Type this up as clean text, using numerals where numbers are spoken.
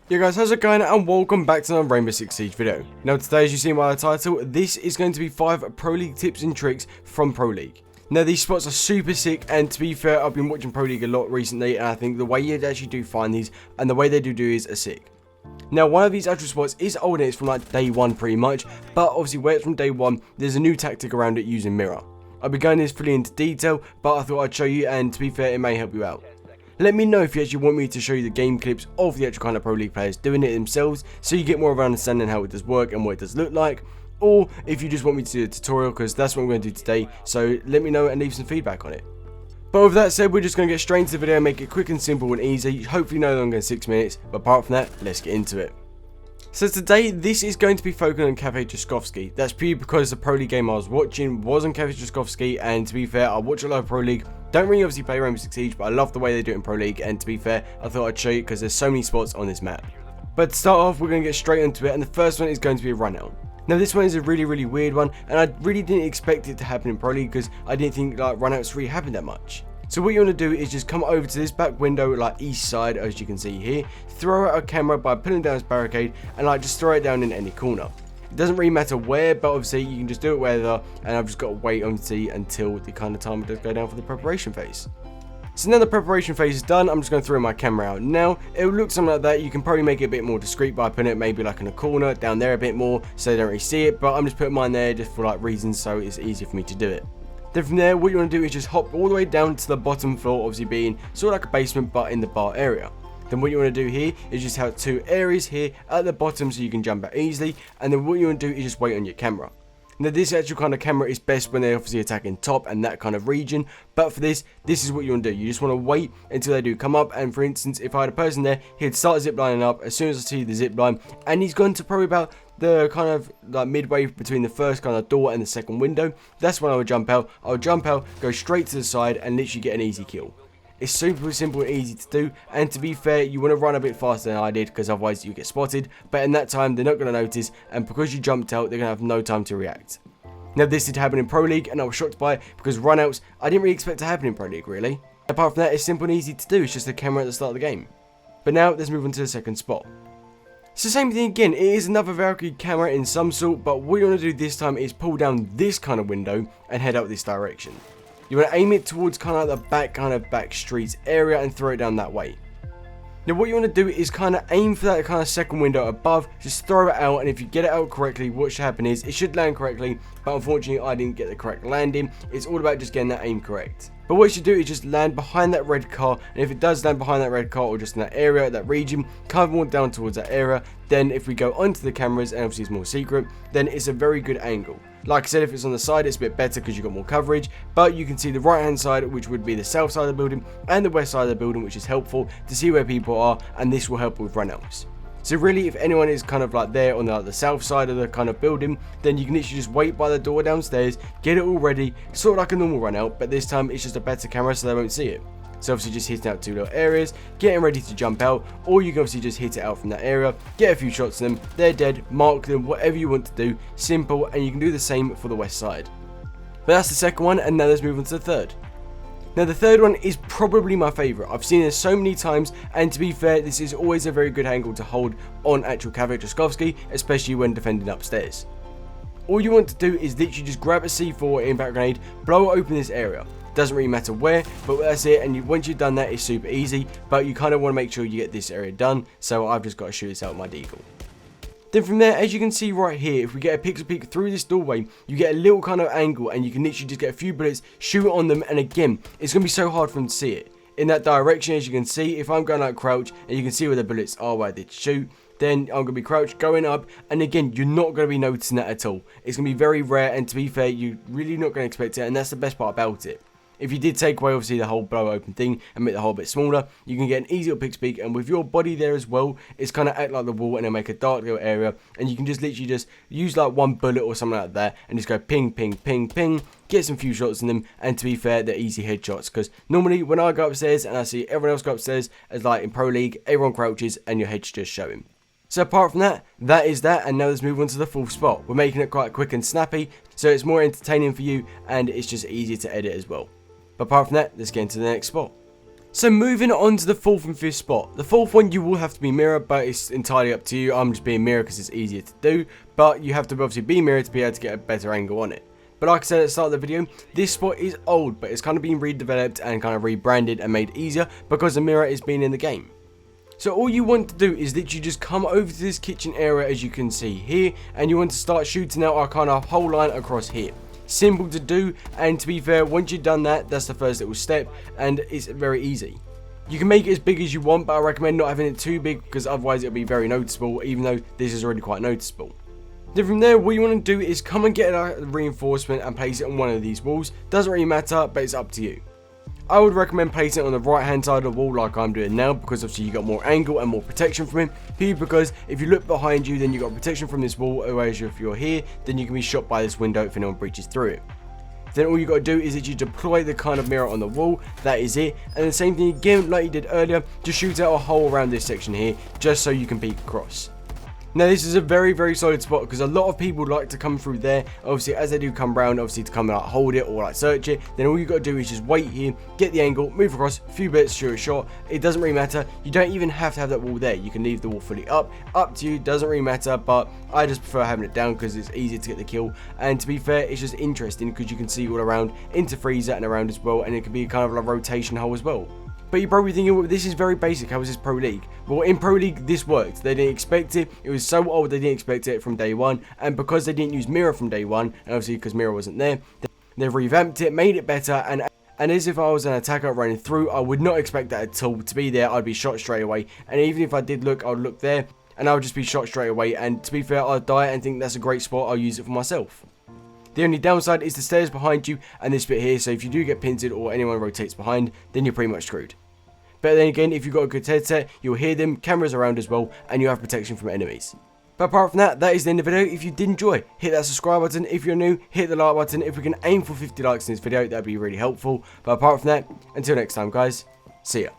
Yo guys, how's it going, and welcome back to another Rainbow Six Siege video. Now today, as you see by the title, this is going to be 5 Pro League tips and tricks from Pro League. Now these spots are super sick, and to be fair, I've been watching Pro League a lot recently, and I think the way you actually do find these, and the way they do is are sick. Now one of these actual spots is old and it's from like day 1 pretty much, but obviously where it's from day 1, there's a new tactic around it using mirror. I'll be going this fully into detail, but I thought I'd show you, and to be fair, it may help you out. Let me know if you actually want me to show you the game clips of the actual kind of Pro League players doing it themselves, so you get more of an understanding how it does work and what it does look like, or if you just want me to do a tutorial, because that's what I'm going to do today, so let me know and leave some feedback on it. But with that said, we're just going to get straight into the video and make it quick and simple and easy, hopefully no longer than 6 minutes, but apart from that, let's get into it. So today, this is going to be focused on Cafe Jaskovsky. That's purely because the Pro League game I was watching was on Cafe Jaskovsky, and to be fair, I watch a lot of Pro League. Don't really obviously play Rainbow Six Siege, but I love the way they do it in Pro League, and to be fair, I thought I'd show you because there's so many spots on this map. But to start off, we're going to get straight into it, and the first one is going to be a Runout. Now this one is a really weird one, and I really didn't expect it to happen in Pro League because I didn't think like Runouts really happened that much. So what you want to do is just come over to this back window, like east side, as you can see here, throw out a camera by pulling down this barricade, and like just throw it down in any corner. It doesn't really matter where, but obviously you can just do it wherever, and I've just got to wait obviously until the kind of time it does go down for the preparation phase. So now the preparation phase is done, I'm just going to throw my camera out. Now, it will look something like that. You can probably make it a bit more discreet by putting it maybe like in a corner, down there a bit more, so they don't really see it, but I'm just putting mine there just for like reasons so it's easier for me to do it. Then from there, what you want to do is just hop all the way down to the bottom floor, obviously being sort of like a basement but in the bar area. Then what you want to do here is just have 2 areas here at the bottom so you can jump out easily, and then what you want to do is just wait on your camera. Now this actual kind of camera is best when they're obviously attacking top and that kind of region, but for this is what you want to do. You just want to wait until they do come up, and for instance, if I had a person there, he'd start ziplining up as soon as I see the zipline, and he's gone to probably about the kind of like midway between the first kind of door and the second window. That's when I would jump out. I would jump out, go straight to the side, and literally get an easy kill. It's super simple and easy to do, and to be fair, you want to run a bit faster than I did because otherwise you get spotted, but in that time they're not going to notice, and because you jumped out, they're going to have no time to react. Now this did happen in Pro League, and I was shocked by it because runouts I didn't really expect to happen in Pro League really. Apart from that, it's simple and easy to do, it's just the camera at the start of the game. But now let's move on to the second spot. So same thing again, it is another Valkyrie camera in some sort, but what you want to do this time is pull down this kind of window and head out this direction. You want to aim it towards kind of the back streets area and throw it down that way. Now what you want to do is kind of aim for that kind of second window above, just throw it out, and if you get it out correctly, what should happen is it should land correctly, but unfortunately I didn't get the correct landing. It's all about just getting that aim correct. But what you should do is just land behind that red car, and if it does land behind that red car or just in that area, that region, kind of more down towards that area, then if we go onto the cameras, and obviously it's more secret, then it's a very good angle. Like I said, if it's on the side, it's a bit better because you've got more coverage, but you can see the right hand side, which would be the south side of the building, and the west side of the building, which is helpful to see where people are, and this will help with runouts. So really, if anyone is kind of like there on the south side of the kind of building, then you can literally just wait by the door downstairs, get it all ready, sort of like a normal run out, but this time it's just a better camera so they won't see it. So obviously just hitting out 2 little areas, getting ready to jump out, or you can obviously just hit it out from that area, get a few shots of them, they're dead, mark them, whatever you want to do, simple, and you can do the same for the west side. But that's the second one, and now let's move on to the third. Now the third one is probably my favourite. I've seen it so many times, and to be fair, this is always a very good angle to hold on actual Cafe Jaskovsky, especially when defending upstairs. All you want to do is literally just grab a C4 or impact grenade, blow open this area. Doesn't really matter where, but that's it, and once you've done that, it's super easy, but you kind of want to make sure you get this area done, so I've just got to shoot this out with my deagle. Then from there, as you can see right here, if we get a pixel peek through this doorway, you get a little kind of angle, and you can literally just get a few bullets, shoot it on them, and again, it's going to be so hard for them to see it. In that direction, as you can see, if I'm going like crouch, and you can see where the bullets are where I did shoot, then I'm going to be crouched, going up, and again, you're not going to be noticing that at all. It's going to be very rare, and to be fair, you're really not going to expect it, and that's the best part about it. If you did take away obviously the whole blow open thing and make the hole a bit smaller, you can get an easier pixel peek, and with your body there as well, it's kind of act like the wall and it'll make a dark little area, and you can just literally just use like 1 bullet or something like that and just go ping, ping, ping, ping, get some few shots in them, and to be fair, they're easy headshots, because normally when I go upstairs and I see everyone else go upstairs, as like in Pro League, everyone crouches and your head's just showing. So apart from that, that is that, and now let's move on to the fourth spot. We're making it quite quick and snappy, so it's more entertaining for you, and it's just easier to edit as well. But apart from that, let's get into the next spot. So moving on to the 4th and 5th spot. The 4th one you will have to be mirror, but it's entirely up to you. I'm just being mirror because it's easier to do, but you have to obviously be mirror to be able to get a better angle on it. But like I said at the start of the video, this spot is old, but it's kind of been redeveloped and kind of rebranded and made easier because the mirror is being in the game. So all you want to do is literally just come over to this kitchen area as you can see here, and you want to start shooting out our kind of whole line across here. Simple to do, and to be fair, once you've done that, that's the first little step, and it's very easy. You can make it as big as you want, but I recommend not having it too big because otherwise it'll be very noticeable, even though this is already quite noticeable. Then from there, what you want to do is come and get a reinforcement and place it on one of these walls. Doesn't really matter, but it's up to you. I would recommend placing it on the right hand side of the wall like I'm doing now, because obviously you got more angle and more protection from him. Here, because if you look behind you, then you got protection from this wall, whereas if you're here, then you can be shot by this window if anyone breaches through it. Then all you got to do is that you deploy the kind of mirror on the wall. That is it. And the same thing again like you did earlier, just shoot out a hole around this section here, just so you can peek across. Now this is a very, very solid spot because a lot of people like to come through there. Obviously, as they do come round, obviously to come and like hold it or like search it, then all you got to do is just wait here, get the angle, move across, a few bits, shoot a shot. It doesn't really matter. You don't even have to have that wall there. You can leave the wall fully up to you. Doesn't really matter, but I just prefer having it down because it's easier to get the kill. And to be fair, it's just interesting because you can see all around into freezer and around as well, and it can be kind of like a rotation hole as well. But you're probably thinking, well, this is very basic, how is this Pro League? Well, in Pro League, this worked. They didn't expect it. It was so old, they didn't expect it from day one. And because they didn't use mirror from day one, and obviously because mirror wasn't there, they've revamped it, made it better, and as if I was an attacker running through, I would not expect that at all to be there. I'd be shot straight away. And even if I did look, I would look there, and I would just be shot straight away. And to be fair, I'd die and think that's a great spot. I'll use it for myself. The only downside is the stairs behind you and this bit here, so if you do get pinted or anyone rotates behind, then you're pretty much screwed. But then again, if you've got a good headset, you'll hear them, cameras around as well, and you have protection from enemies. But apart from that, that is the end of the video. If you did enjoy, hit that subscribe button. If you're new, hit the like button. If we can aim for 50 likes in this video, that'd be really helpful. But apart from that, until next time guys, see ya.